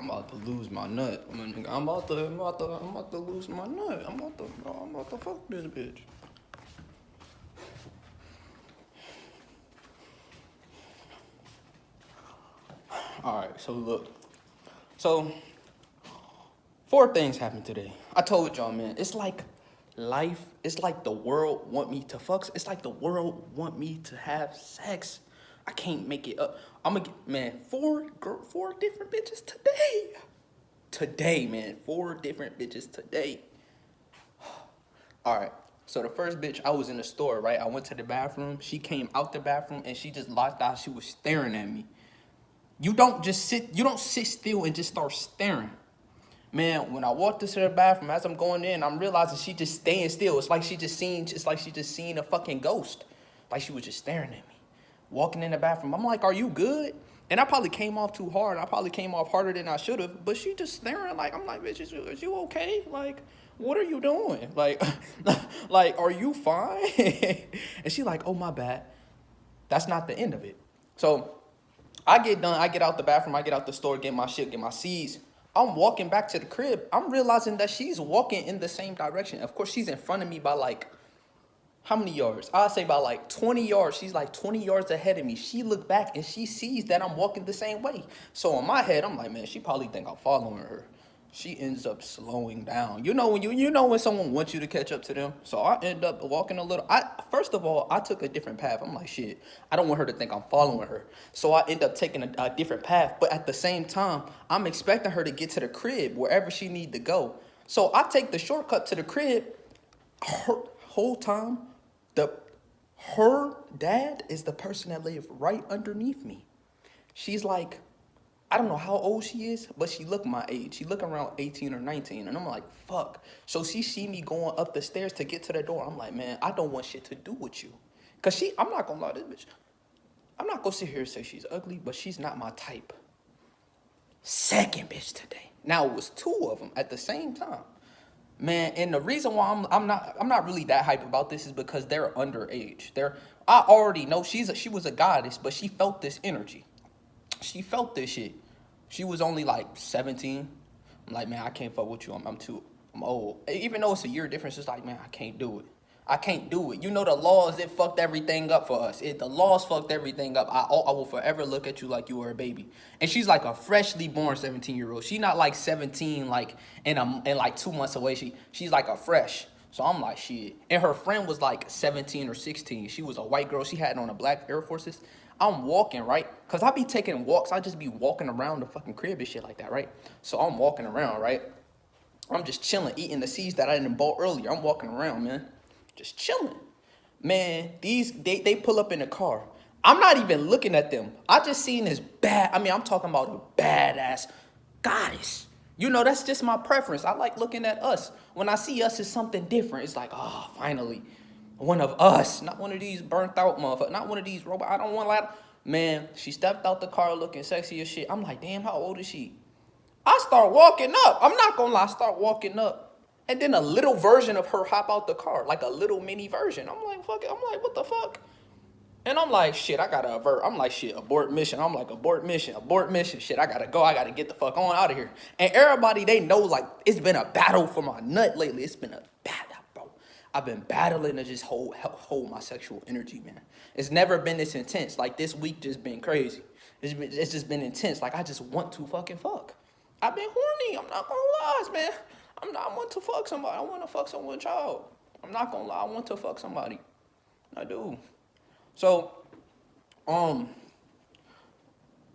I'm about to lose my nut. I'm about to lose my nut. I'm about to fuck this bitch. All right, so look. So, four things happened today. I told y'all, man, it's like life, it's like the world want me to fuck. It's like the world want me to have sex. I can't make it up. I'm gonna get, man, four different bitches today. Today, man, four different bitches today. All right. So the first bitch, I was in the store, right? I went to the bathroom. She came out the bathroom and she just locked out. She was staring at me. You don't sit still and just start staring. Man, when I walked into the bathroom, as I'm going in, I'm realizing she just staying still. It's like she just seen a fucking ghost. Like she was just staring at me. Walking in the bathroom. I'm like, are you good? And I probably came off too hard. I probably came off harder than I should have. But she just staring like, I'm like, bitch, is you okay? Like, what are you doing? Like, like, are you fine? And she like, oh, my bad. That's not the end of it. So I get done. I get out the bathroom. I get out the store, get my shit, get my seeds. I'm walking back to the crib. I'm realizing that she's walking in the same direction. Of course, she's in front of me by like, how many yards? I'd say by like 20 yards. She's like 20 yards ahead of me. She looked back and she sees that I'm walking the same way. So in my head, I'm like, man, she probably think I'm following her. She ends up slowing down. You know when someone wants you to catch up to them. So I end up walking a little. First of all, I took a different path. I'm like, shit, I don't want her to think I'm following her. So I end up taking a different path. But at the same time, I'm expecting her to get to the crib wherever she need to go. So I take the shortcut to the crib. Her whole time, her dad is the person that lived right underneath me. She's like, I don't know how old she is, but she look my age. She look around 18 or 19. And I'm like, fuck. So she see me going up the stairs to get to the door. I'm like, man, I don't want shit to do with you. Because I'm not going to lie to this bitch. I'm not going to sit here and say she's ugly, but she's not my type. Second bitch today. Now, it was two of them at the same time. Man, and the reason why I'm not really that hype about this is because they're underage. I already know she was a goddess, but she felt this energy. She felt this shit. She was only like 17. I'm like, man, I can't fuck with you. I'm old. Even though it's a year difference, it's like, man, I can't do it. I can't do it. You know the laws, it fucked everything up for us. The laws fucked everything up. I will forever look at you like you were a baby. And she's like a freshly born 17-year-old. She's not like 17, like in like 2 months away. She's like a fresh. So I'm like, shit. And her friend was like 17 or 16. She was a white girl. She had on a black Air Forces. I'm walking, right? Because I be taking walks. I just be walking around the fucking crib and shit like that, right? So I'm walking around, right? I'm just chilling, eating the seeds that I didn't bought earlier. I'm walking around, man. Just chilling. Man, they pull up in the car. I'm not even looking at them. I just seen this I'm talking about a badass goddess. You know, that's just my preference. I like looking at us. When I see us, it's something different. It's like, oh, finally. One of us, not one of these burnt out motherfuckers, not one of these robots. I don't want that. Man, she stepped out the car looking sexy as shit. I'm like, damn, how old is she? I start walking up. I'm not gonna lie, I start walking up. And then a little version of her hop out the car, like a little mini version. I'm like, fuck it. I'm like, what the fuck? And I'm like, shit, I gotta avert. I'm like, shit, abort mission. I'm like, abort mission. Shit, I gotta go. I gotta get the fuck on out of here. And everybody, they know, like, it's been a battle for my nut lately. It's been a battle. I've been battling to just hold my sexual energy, man. It's never been this intense. Like, this week just been crazy. It's just been intense. Like, I just want to fucking fuck. I've been horny. I'm not gonna lie, man. I want to fuck somebody. I want to fuck someone's child. I'm not gonna lie. I want to fuck somebody. I do. So, I'm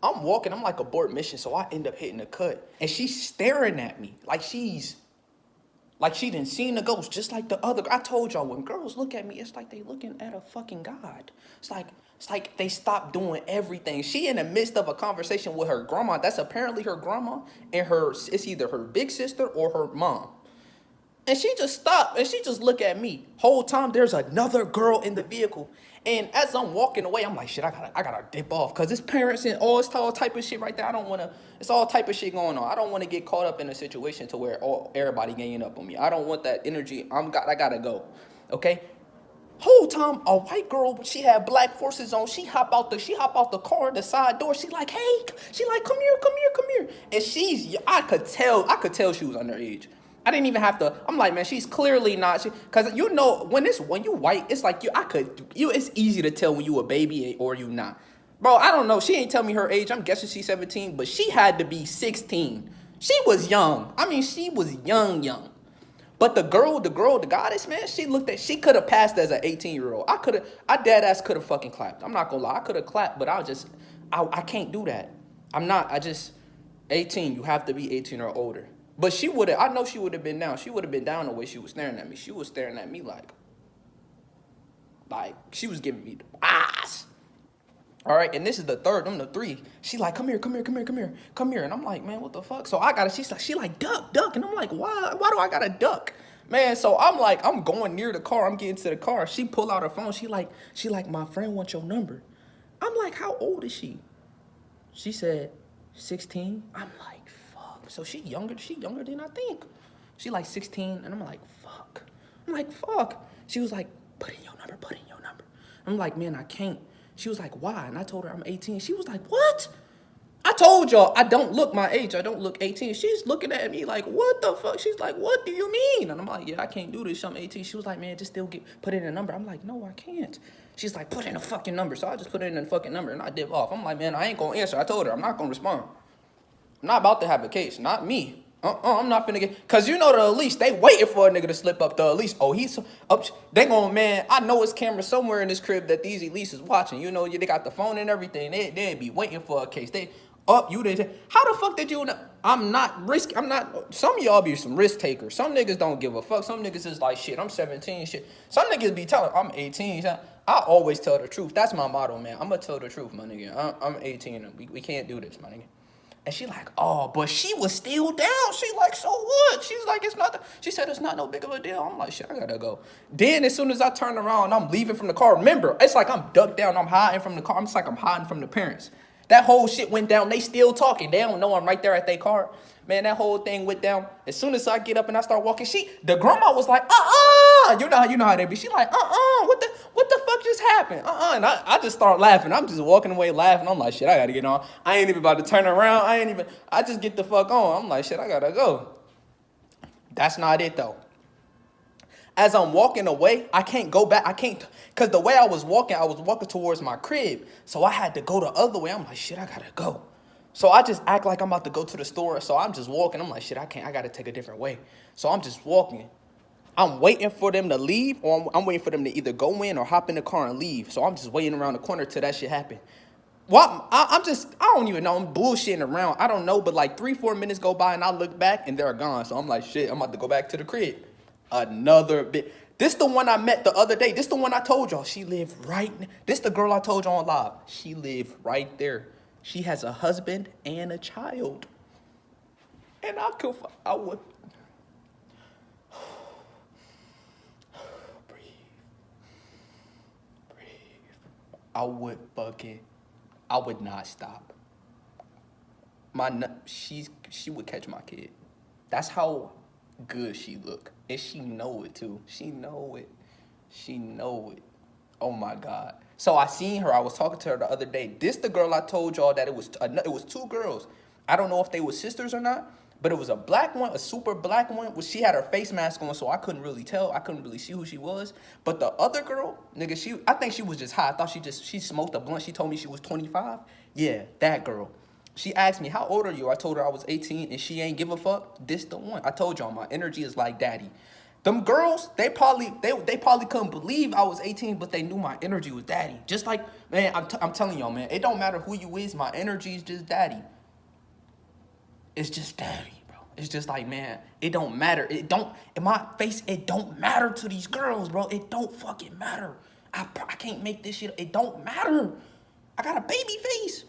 walking. I'm like abort mission. So I end up hitting a cut. And she's staring at me like she didn't seen the ghost, just like the other. I told y'all, when girls look at me, it's like they looking at a fucking god. It's like they stop doing everything. She in the midst of a conversation with her grandma. That's apparently her grandma, and it's either her big sister or her mom. And she just stopped and she just looked at me. Whole time there's another girl in the vehicle. And as I'm walking away, I'm like, shit, I gotta dip off. Cause it's parents and all type of shit right there. It's all type of shit going on. I don't wanna get caught up in a situation to where everybody ganging up on me. I don't want that energy. I gotta go. Okay? Whole time a white girl, she had black forces on. She hop out the car, the side door. She like, hey, she like, come here, come here, come here. And I could tell she was underage. I didn't even have to. I'm like, man, she's clearly not. Cause you know when you white, it's like it's easy to tell when you a baby or you not. Bro, I don't know. She ain't tell me her age. I'm guessing she's 17, but she had to be 16. She was young. I mean, she was young. But the goddess, man, she could have passed as an 18-year-old. I dead ass could have fucking clapped. I'm not gonna lie, I could have clapped, but I can't do that. I'm not, 18, you have to be 18 or older. But I know she would have been down. She would have been down the way she was staring at me. She was staring at me like she was giving me the eyes. All right, and this is the third, I'm the three. She like, come here. And I'm like, man, what the fuck? So she like, duck. And I'm like, why do I gotta duck? Man, so I'm going near the car. I'm getting to the car. She pull out her phone. She like, my friend wants your number. I'm like, how old is she? She said, 16. I'm like, fuck. So she younger than I think. She like 16, and I'm like, fuck. She was like, put in your number. I'm like, man, I can't. She was like, why? And I told her I'm 18. She was like, what? I told y'all I don't look my age. I don't look 18. She's looking at me like, what the fuck? She's like, what do you mean? And I'm like, yeah, I can't do this. I'm 18. She was like, man, just put in a number. I'm like, no, I can't. She's like, put in a fucking number. So I just put in a fucking number and I dip off. I'm like, man, I ain't gonna answer. I told her I'm not gonna respond. I'm not about to have a case. Not me. I'm not finna get, cause you know the police, they waiting for a nigga to slip up. The police, he's up. They going, man, I know it's camera somewhere in this crib that these elites is watching. You know, they got the phone and everything. They be waiting for a case. How the fuck did you know? I'm not, some of y'all be some risk takers. Some niggas don't give a fuck. Some niggas is like, shit, I'm 17, shit. Some niggas be telling, I'm 18. I always tell the truth. That's my motto, man. I'm gonna tell the truth, my nigga. I'm 18 and we can't do this, my nigga. And she like, but she was still down. She like, so what? She's like, she said, it's not no big of a deal. I'm like, shit, I gotta go. Then as soon as I turn around, I'm leaving from the car. Remember, it's like I'm ducked down. I'm hiding from the car. It's like I'm hiding from the parents. That whole shit went down. They still talking. They don't know I'm right there at their car. Man, that whole thing went down. As soon as I get up and I start walking, the grandma was like, you know how they be. She like, what the fuck just happened? And I just start laughing. I'm just walking away laughing. I'm like, shit, I gotta get on. I ain't even about to turn around. I just get the fuck on. I'm like, shit, I gotta go. That's not it though. As I'm walking away, I can't go back. Because the way I was walking towards my crib. So I had to go the other way. I'm like, shit, I gotta go. So I just act like I'm about to go to the store. So I'm just walking. I'm like, shit, I gotta take a different way. So I'm just walking. I'm waiting for them to leave, or I'm waiting for them to either go in or hop in the car and leave. So I'm just waiting around the corner till that shit happen. Well, I don't even know. I'm bullshitting around. I don't know, but like 3-4 minutes go by and I look back and they're gone. So I'm like, shit, I'm about to go back to the crib. Another bit. This the one I met the other day. This the one I told y'all. She lived right. This the girl I told y'all on live. She lived right there. She has a husband and a child. And I would. Breathe. I would not stop. She would catch my kid. That's how good she look. And she know it too. She know it. Oh my God. So I seen her. I was talking to her the other day. This the girl I told y'all that it was two girls. I don't know if they were sisters or not, but it was a black one, a super black one. She had her face mask on, so I couldn't really tell. I couldn't really see who she was. But the other girl, nigga, I think she was just high. I thought she smoked a blunt. She told me she was 25. Yeah, that girl. She asked me, how old are you? I told her I was 18, and she ain't give a fuck. This the one. I told y'all, my energy is like daddy. Them girls, they probably couldn't believe I was 18, but they knew my energy was daddy. Just like, man, I'm telling y'all, man, it don't matter who you is. My energy is just daddy. It's just daddy, bro. It's just like, man, it don't matter. In my face, it don't matter to these girls, bro. It don't fucking matter. I can't make this shit. It don't matter. I got a baby face.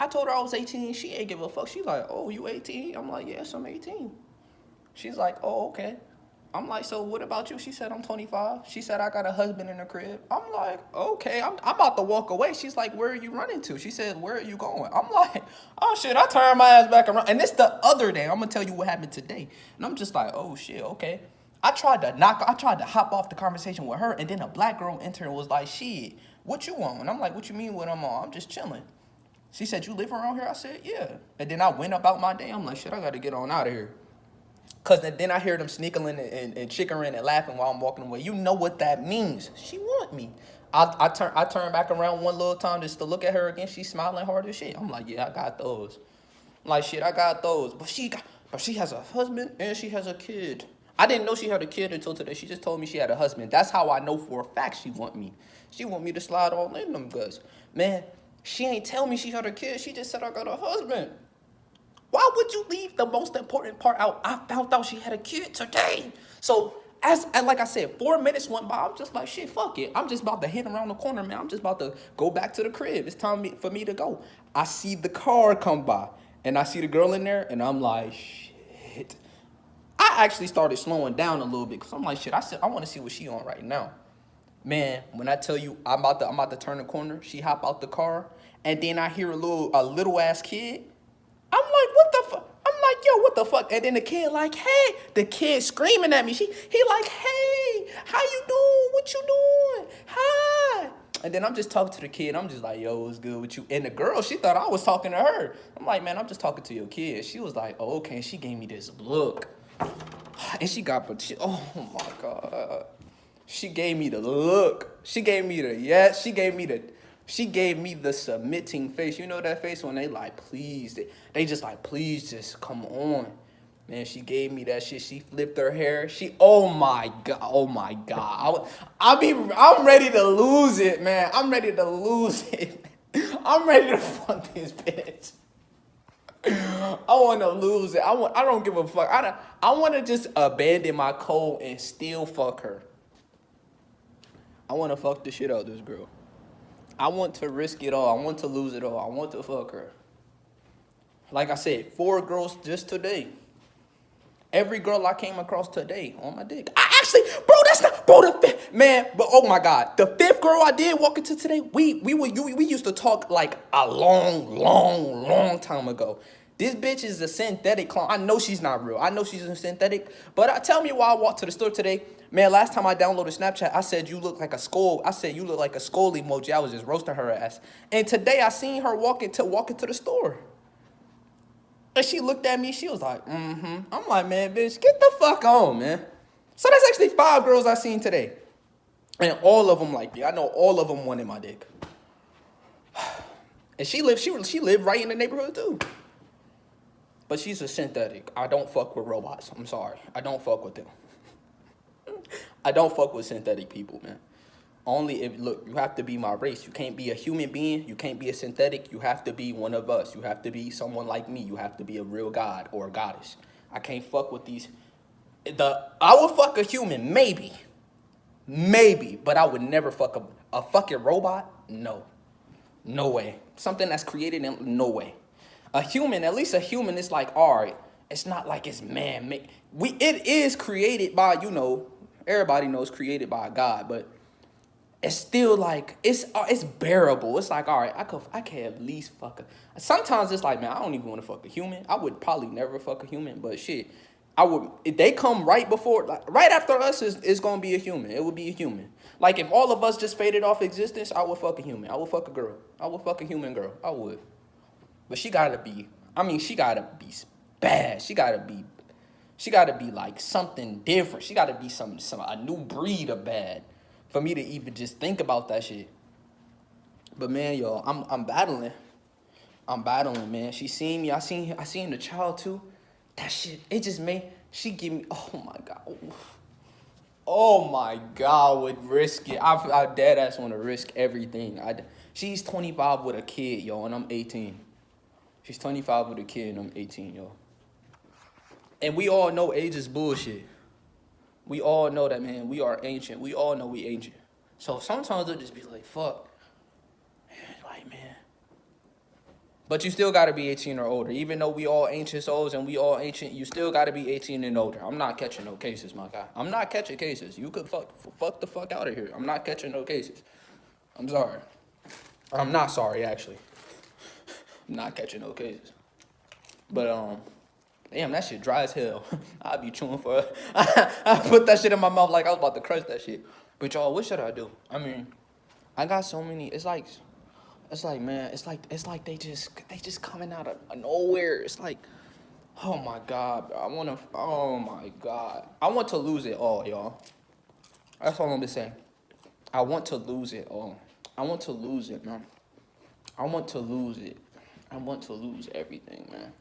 I told her I was 18. She ain't give a fuck. She's like, oh, you 18? I'm like, yes, I'm 18. She's like, oh, okay. I'm like, so what about you? She said, I'm 25. She said, I got a husband in the crib. I'm like, okay, I'm about to walk away. She's like, where are you running to? She said, where are you going? I'm like, oh, shit, I turned my ass back around. And this the other day. I'm going to tell you what happened today. And I'm just like, oh, shit, okay. I tried to hop off the conversation with her, and then a black girl entered and was like, shit, what you on? And I'm like, what you mean what I'm on? I'm just chilling. She said, you live around here? I said, yeah. And then I went about my day. I'm like, shit, I got to get on out of here. Because then I hear them sneakling and chickering and laughing while I'm walking away. You know what that means. She want me. I turn back around one little time just to look at her again. She's smiling hard as shit. I'm like, yeah, I got those. I'm like, shit, I got those. But she has a husband and she has a kid. I didn't know she had a kid until today. She just told me she had a husband. That's how I know for a fact she want me. She want me to slide all in them guts. Man, she ain't tell me she had a kid. She just said I got a husband. Why would you leave the most important part out? I found out she had a kid today. So, and like I said, 4 minutes went by. I'm just like, shit, fuck it. I'm just about to hit around the corner, man. I'm just about to go back to the crib. It's time for me to go. I see the car come by, and I see the girl in there, and I'm like, shit. I actually started slowing down a little bit, because I'm like, shit, I want to see what she on right now. Man, when I tell you I'm about to turn the corner, she hop out the car, and then I hear a little ass kid. I'm like, what the fuck? I'm like, yo, what the fuck? And then the kid like, hey, the kid screaming at me. He like, hey, how you doing? What you doing? Hi. And then I'm just talking to the kid. I'm just like, yo, what's good with you? And the girl, she thought I was talking to her. I'm like, man, I'm just talking to your kid. She was like, oh, okay. And she gave me this look. And oh my God. She gave me the look. She gave me the yes. She gave me the submitting face. You know that face when they like, please. They just like, please just come on. Man, she gave me that shit. She flipped her hair. Oh my God. I'm ready to lose it, man. I'm ready to lose it. I'm ready to fuck this bitch. I want to lose it. I don't give a fuck. I want to just abandon my code and still fuck her. I want to fuck the shit out of this girl. I want to risk it all. I want to lose it all. I want to fuck her. Like I said, 4 girls just today. Every girl I came across today on my dick. That's not, bro, the fifth, man, but oh my God. The 5th girl I did walk into today, we used to talk like a long time ago. This bitch is a synthetic clone. I know she's not real. I know she's a synthetic. But tell me why I walked to the store today. Man, last time I downloaded Snapchat, I said you look like a skull. I said you look like a skull emoji. I was just roasting her ass. And today I seen her walking to the store. And she looked at me. She was like, mm-hmm. I'm like, man, bitch, get the fuck on, man. So that's actually 5 girls I seen today. And all of them like me. I know all of them wanted my dick. And she lived right in the neighborhood too. But she's a synthetic. I don't fuck with robots. I'm sorry. I don't fuck with them. I don't fuck with synthetic people, man. Only if, look, you have to be my race. You can't be a human being. You can't be a synthetic. You have to be one of us. You have to be someone like me. You have to be a real god or a goddess. I can't fuck with these. I would fuck a human, maybe. Maybe. But I would never fuck a fucking robot. No. No way. Something that's created, no way. A human, at least a human, is like, all right, it's not like it's man-made. It is created by, everybody knows created by God, but it's still like, it's bearable. It's like, all right, I can at least fuck a. Sometimes it's like, man, I don't even want to fuck a human. I would probably never fuck a human, but shit, if they come right before, like, right after us, it's going to be a human. It would be a human. Like, if all of us just faded off existence, I would fuck a human. I would fuck a girl. I would fuck a human girl. I would. But she gotta be bad. She gotta be like something different. She gotta be a new breed of bad for me to even just think about that shit. But man, yo, I'm battling. Man. She seen me. I seen the child too. That shit, it just she give me, oh my God, would risk it. I dead ass want to risk everything. She's 25 with a kid, yo, and I'm 18. She's 25 with a kid and I'm 18, yo. And we all know age is bullshit. We all know that, man. We are ancient. We all know we ancient. So sometimes it'll just be like, fuck. Like, man. But you still got to be 18 or older. Even though we all ancient souls and we all ancient, you still got to be 18 and older. I'm not catching no cases, my guy. I'm not catching cases. You could fuck the fuck out of here. I'm not catching no cases. I'm sorry. I'm not sorry, actually. I'm not catching no cases. But, Damn, that shit dry as hell. I be chewing for I put that shit in my mouth like I was about to crush that shit. But y'all, what should I do? I mean, I got so many. It's like, man, it's like they just coming out of nowhere. It's like, oh my god, bro. Oh my god, I want to lose it all, y'all. That's all I'm gonna say. I want to lose it all. I want to lose it, man. I want to lose it. I want to lose everything, man.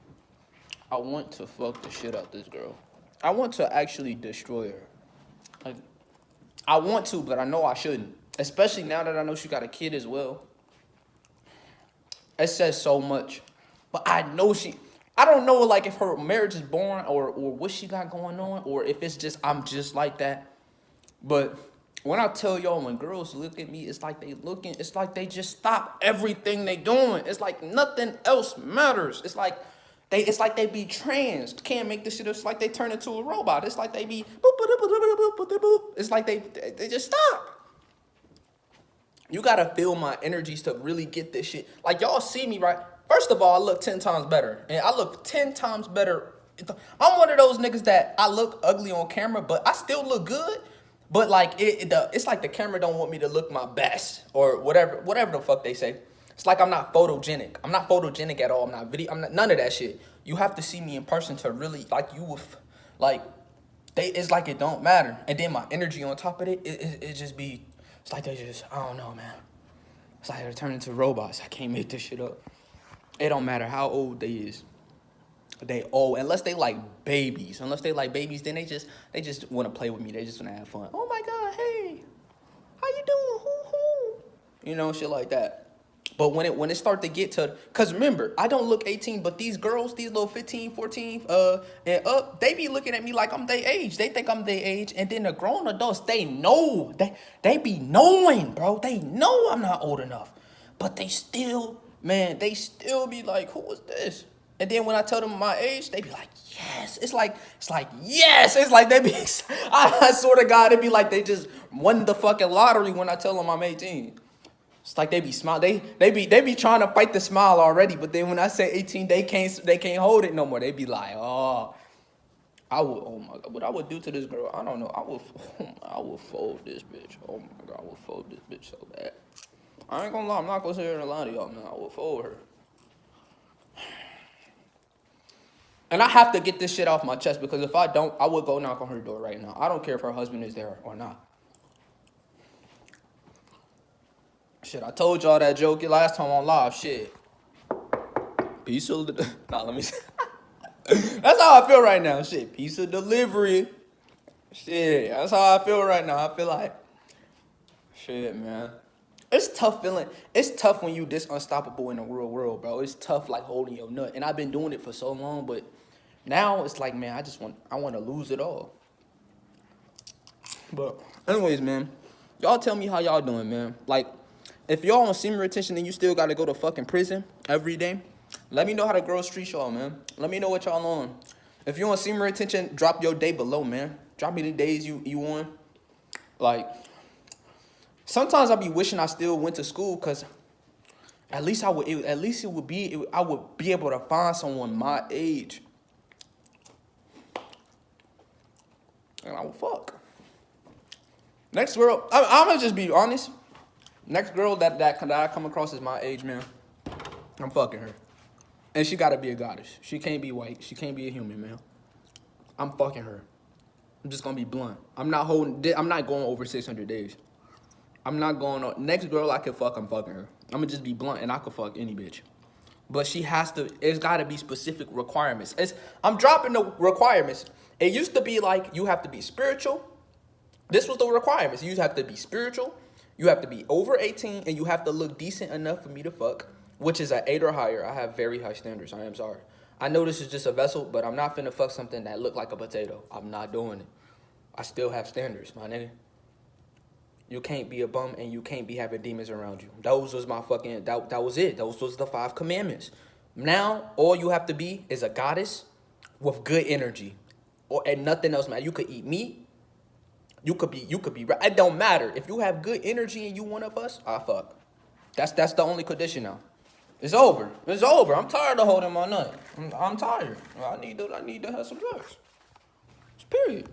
I want to fuck the shit out this girl. I want to actually destroy her. Like, I want to, but I know I shouldn't. Especially now that I know she got a kid as well. It says so much. But I know I don't know, like, if her marriage is born or what she got going on, or if it's just, I'm just like that. But when I tell y'all, when girls look at me, it's like they just stop everything they doing. It's like nothing else matters. It's like they be trans. Can't make this shit. It's like they turn into a robot. It's like they be boop. It's like they just stop. You gotta feel my energies to really get this shit. Like, y'all see me, right? First of all, I look 10 times better. And I look 10 times better. I'm one of those niggas that I look ugly on camera, but I still look good. But like it's like the camera don't want me to look my best or whatever the fuck they say. It's like I'm not photogenic. I'm not photogenic at all. I'm not none of that shit. You have to see me in person to really it's like it don't matter. And then my energy on top of it just be, it's like they just, I don't know, man. It's like they're turning into robots. I can't make this shit up. It don't matter how old they is. They old, unless they like babies. Unless they like babies, then they just want to play with me. They just want to have fun. Oh my God, hey, how you doing? Hoo. You know, shit like that. But when it start to get to, cause remember, I don't look 18, but these girls, these little 15, 14, and up, they be looking at me like I'm their age. They think I'm their age, and then the grown adults, they know, they be knowing, bro. They know I'm not old enough, but they still be like, who is this? And then when I tell them my age, they be like, yes. It's like yes. It's like they be, I swear to God, it be like they just won the fucking lottery when I tell them I'm 18. It's like they be smile. They be trying to fight the smile already, but then when I say 18, they can't hold it no more. They be like, oh my God, what I would do to this girl, I don't know. I would fold this bitch. Oh my God, I would fold this bitch so bad. I ain't gonna lie, I'm not gonna sit here and lie to y'all, man. I would fold her. And I have to get this shit off my chest, because if I don't, I would go knock on her door right now. I don't care if her husband is there or not. Shit, I told y'all that joke last time on live. Shit. Piece of let me say. That's how I feel right now. Shit, piece of delivery. Shit, that's how I feel right now. I feel like, shit, man. It's tough feeling. It's tough when you this unstoppable in the real world, bro. It's tough like holding your nut. And I've been doing it for so long, but now it's like, man, I want to lose it all. But anyways, man, y'all tell me how y'all doing, man. Like, if y'all on senior retention and you still got to go to fucking prison every day, let me know how the girls treat y'all, man. Let me know what y'all on. If you on senior retention, drop your day below, man. Drop me the days you on. Like, sometimes I be wishing I still went to school, because at least I would be able to find someone my age. And I would fuck. Next girl, I'm gonna just be honest. Next girl that I come across as my age, man, I'm fucking her. And she gotta be a goddess. She can't be white. She can't be a human, man. I'm fucking her. I'm just gonna be blunt. I'm not going over 600 days. I'm not going on. Next girl I can fuck, I'm fucking her. I'm gonna just be blunt, and I could fuck any bitch. But it's gotta be specific requirements. I'm dropping the requirements. It used to be like, you have to be spiritual. This was the requirements. You have to be spiritual. You have to be over 18, and you have to look decent enough for me to fuck, which is an 8 or higher. I have very high standards. I am sorry. I know this is just a vessel, but I'm not finna fuck something that look like a potato. I'm not doing it. I still have standards, my nigga. You can't be a bum, and you can't be having demons around you. Those was my fucking, that was it. Those was the 5 commandments. Now, all you have to be is a goddess with good energy, and nothing else matters. You could eat meat. You could be, it don't matter. If you have good energy and you one of us, I fuck. That's the only condition now. It's over. It's over. I'm tired of holding my nut. I'm tired. I need to have some drugs. Period.